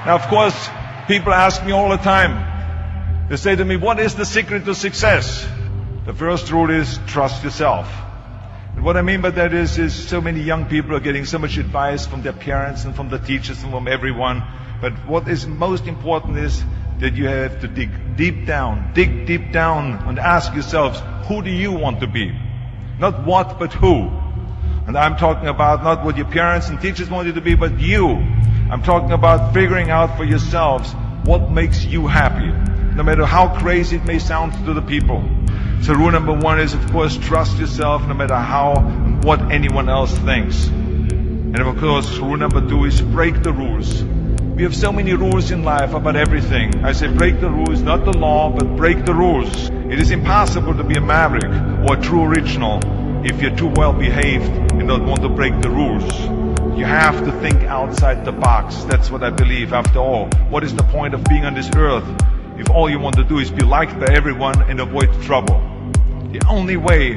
Now, of course, people ask me all the time. They say to me, what is the secret to success? The first rule is trust yourself. And what I mean by that is so many young people are getting so much advice from their parents and from the teachers and from everyone. But what is most important is that you have to dig deep down and ask yourselves, who do you want to be? Not what, but who. And I'm talking about not what your parents and teachers want you to be, but you. I'm talking about figuring out for yourselves what makes you happy, no matter how crazy it may sound to the people. So rule number one is, of course, trust yourself no matter how and what anyone else thinks. And of course, rule number two is break the rules. We have so many rules in life about everything. I say break the rules, not the law, but break the rules. It is impossible to be a maverick or a true original if you're too well behaved and don't want to break the rules. You have to think outside the box. That's what I believe. After all, what is the point of being on this earth if all you want to do is be liked by everyone and avoid trouble? The only way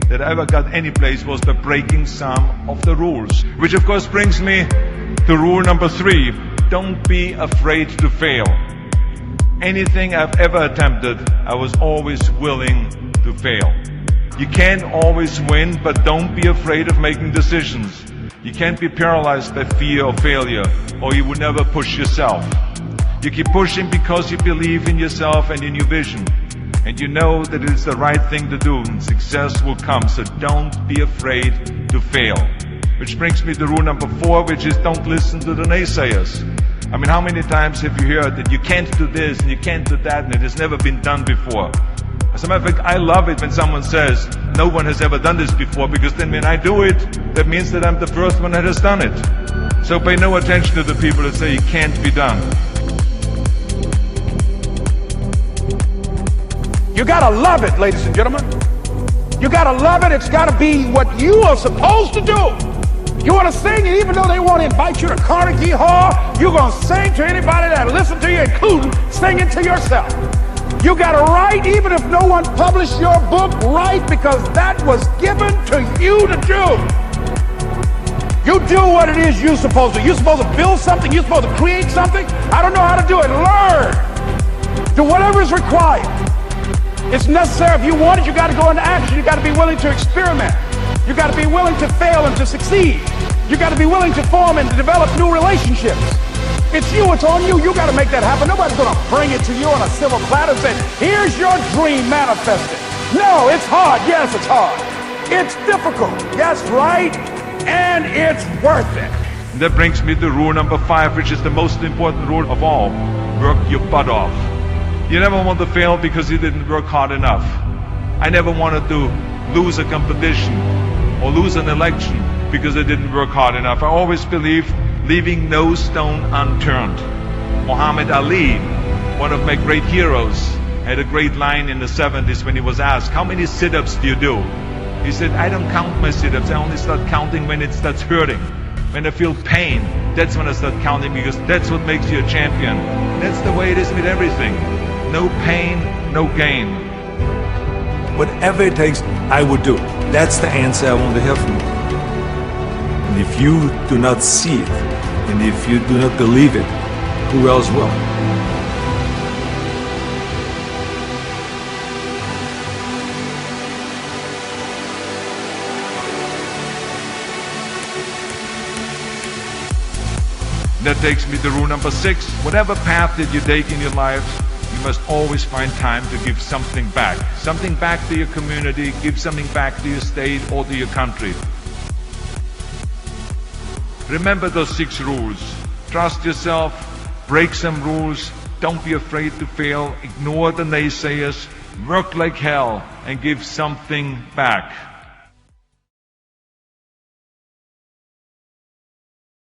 that I ever got any place was by breaking some of the rules. Which of course brings me to rule number three. Don't be afraid to fail. Anything I've ever attempted, I was always willing to fail. You can't always win, but don't be afraid of making decisions. You can't be paralyzed by fear of failure, or you will never push yourself. You keep pushing because you believe in yourself and in your vision. And you know that it is the right thing to do, and success will come. So don't be afraid to fail. Which brings me to rule number four, which is don't listen to the naysayers. I mean, how many times have you heard that you can't do this and you can't do that and it has never been done before? As a matter of fact, I love it when someone says, no one has ever done this before, because then when I do it, that means that I'm the first one that has done it. So pay no attention to the people that say it can't be done. You gotta love it, ladies and gentlemen. You gotta love it. It's gotta be what you are supposed to do. You want to sing, and even though they want to invite you to Carnegie Hall, you're going to sing to anybody that listens to you, including singing to yourself. You got to write, even if no one published your book, write, because that was given to you to do. You do what it is you're supposed to. You're supposed to build something. You're supposed to create something. I don't know how to do it. Learn. Do whatever is required. It's necessary. If you want it, you got to go into action. You got to be willing to experiment. You got to be willing to fail and to succeed. You got to be willing to form and to develop new relationships. It's you, it's on you. You got to make that happen. Nobody's going to bring it to you on a silver platter and say, here's your dream manifested. No, it's hard. Yes, it's hard. It's difficult. Yes, right. And it's worth it. And that brings me to rule number five, which is the most important rule of all. Work your butt off. You never want to fail because you didn't work hard enough. I never wanted to lose a competition or lose an election because I didn't work hard enough. I always believed leaving no stone unturned. Muhammad Ali, one of my great heroes, had a great line in the 70s when he was asked, how many sit-ups do you do? He said, I don't count my sit-ups. I only start counting when it starts hurting. When I feel pain, that's when I start counting, because that's what makes you a champion. That's the way it is with everything. No pain, no gain. Whatever it takes, I would do. That's the answer I want to hear from you. And if you do not see it, and if you do not believe it, who else will? That takes me to rule number 6. Whatever path that you take in your life, you must always find time to give something back. Something back to your community, give something back to your state or to your country. Remember those 6 rules. Trust yourself, break some rules, don't be afraid to fail, ignore the naysayers, work like hell, and give something back.